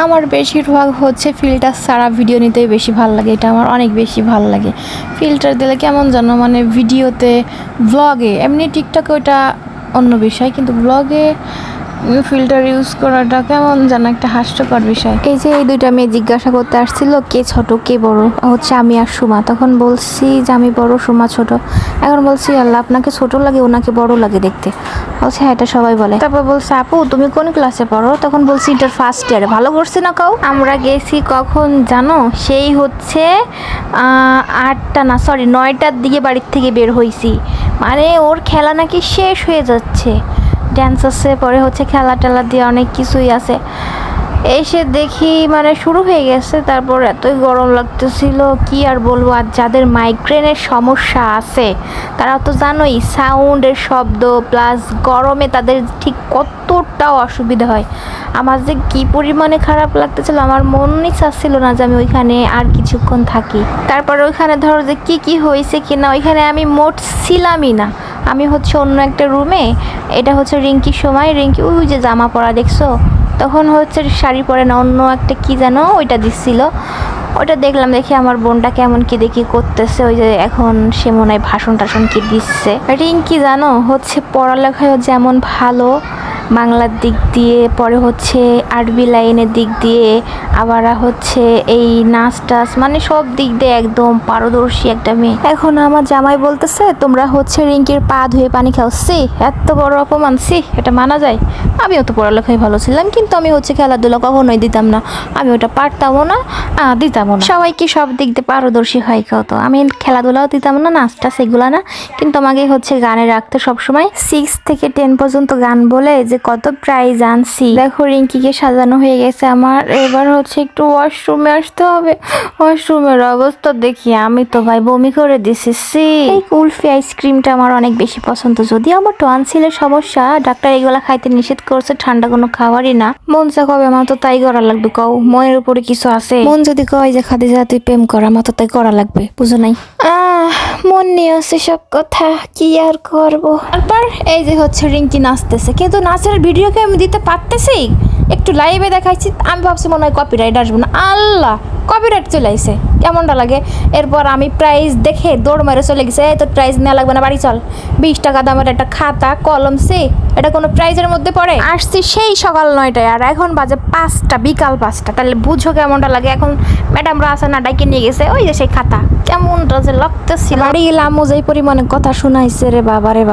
আমার বেশিরভাগ হচ্ছে ফিল্টার ছাড়া ভিডিও নিতেই বেশি ভালো লাগে, এটা আমার অনেক বেশি ভালো লাগে। ফিল্টার দিলে কেমন যেন মানে ভিডিওতে ব্লগে এমনি টিকটকে ওইটা অন্য বিষয়, কিন্তু ব্লগে ফিল্টার ইউজ করাটা কেমন যেন একটা হাস্যকর বিষয়। এই যে এই দুইটা মেয়ে জিজ্ঞাসা করতে আসছিল কে ছোট কে বড়, হচ্ছে আমি আর সুমা। তখন বলছি যে আমি বড়, সুমা ছোট। এখন বলছি আল্লাহ আপনাকে ছোট লাগে ওনাকে বড় লাগে দেখতে। বলছে হ্যাঁ এটা সবাই বলে। তারপর বলছে আপু তুমি কোন ক্লাসে পড়ো? তখন বলছি ইন্টার ফার্স্ট ইয়ারে। ভালো করছে না কাউ? আমরা গেছি কখন জানো? সেই হচ্ছে 9টার দিকে বাড়ির থেকে বের হয়েছি। মানে ওর খেলা নাকি শেষ হয়ে যাচ্ছে, ড্যান্স আছে, পরে হচ্ছে খেলা টেলা দিয়ে অনেক কিছুই আছে। এসে দেখি মানে শুরু হয়ে গেছে। তারপর এতই গরম লাগতেছিল কি আর বলবো। আর যাদের মাইগ্রেনের সমস্যা আছে তারা তো জানোই, সাউন্ডের শব্দ প্লাস গরমে তাদের ঠিক কতটাও অসুবিধা হয়। আমার যে কি পরিমাণে খারাপ লাগতেছিল, আমার মনই চাচ্ছিল না যে আমি ওইখানে আর কিছুক্ষণ থাকি। তারপর ওইখানে ধরো যে কি হয়েছে কিনা, ওইখানে আমি মোট ছিলামই না। আমি হচ্ছে অন্য একটা রুমে, এটা হচ্ছে রিঙ্কির সময়, রিঙ্কি ওই যে জামা পরা দেখছো, তখন হচ্ছে শাড়ি পরে না অন্য একটা কি যেন ওইটা দিচ্ছিল, ওইটা দেখলাম। দেখি আমার বোনটা কেমন কি দেখি করতেছে, ওই যে এখন সে মনে হয় ভাষণ টাষণ কি দিচ্ছে। রিঙ্কি জানো হচ্ছে পড়ালেখায় যেমন ভালো বাংলার দিক দিয়ে, পরে হচ্ছে আরবি লাইনের দিক দিয়ে, আবার হচ্ছে এই নাচ টাচ মানে সব দিক দিয়ে একদম পারদর্শী একটা মেয়ে। এখন আমার জামাই বলতেছে তোমরা হচ্ছে রিঙ্কির পা ধুয়ে পানি খাওয়াচ্ছি, এত বড় অপমান, এটা মানা যায়? আমিও তো পড়ালেখায় ভালো ছিলাম, কিন্তু আমি হচ্ছে খেলাধুলা কখনোই দিতাম না, আমি ওটা পারতামও না, দিতামও না। সবাই কি সব দিক দিয়ে পারদর্শী হয় কেউ? তো আমি খেলাধুলাও দিতাম না, নাচটা সেগুলা না, কিন্তু আমাকে হচ্ছে গানে রাখতে সবসময়। 6 থেকে 10 পর্যন্ত গান বলে যে কত প্রাইজ আনছি। দেখো রিঙ্কিকে সাজানো হয়ে গেছে আমার। এবার হচ্ছে একটু ওয়াশরুমে আসতে হবে। ওয়াশরুমের অবস্থা দেখি আমি তো ভাই বমি করে দিছি। এই কুলফি আইসক্রিমটা আমার অনেক বেশি পছন্দ, যদিও আমার টনসিলের সমস্যা, ডাক্তার এগুলা খাইতে নিষেধ করছে, ঠান্ডা কোনো খাবারই না। মন যা কবে আমার তো তাই করা লাগবে, কও মনের উপরে কিছু আছে? মন যদি কয় যে খাদিজা তুই প্রেম করা, আমার তো তাই করা লাগবে, বুঝো নাই? মন নিয়ে আছে সব কথা, কি আর করবো। তারপর এই যে হচ্ছে রিঙ্কি নাচতেছে, কিন্তু নাচের ভিডিওকে আমি দিতে পারতেছি, একটু লাইভে দেখাইছি, আমি ভাবছি মনে হয় কপিরাইট আসবো না, আল্লাহ কপিরাইট চলে আইছে, কেমনটা লাগে। এরপর আমি প্রাইজ দেখে দৌড় মেরে চলে গেছে, এই তো প্রাইজ নেওয়া লাগবে না, বাড়ি চল। 20 টাকা দামের একটা খাতা কলম, এটা কোনো প্রাইজের মধ্যে পড়ে? আসছি সেই সকাল 9টায়, আর এখন বাজে 5টা, বিকাল 5টা, তাহলে বুঝো কেমনটা লাগে। এখন ম্যাডামরা আসে না, ডাইকে নিয়ে গেছে, ওই যে সেই খাতা কেমনটা যে লাগতেছিল। বাড়ি গেলাম, যেই পরিমাণে কথা শোনাইছে রে বাবা রে বাবা।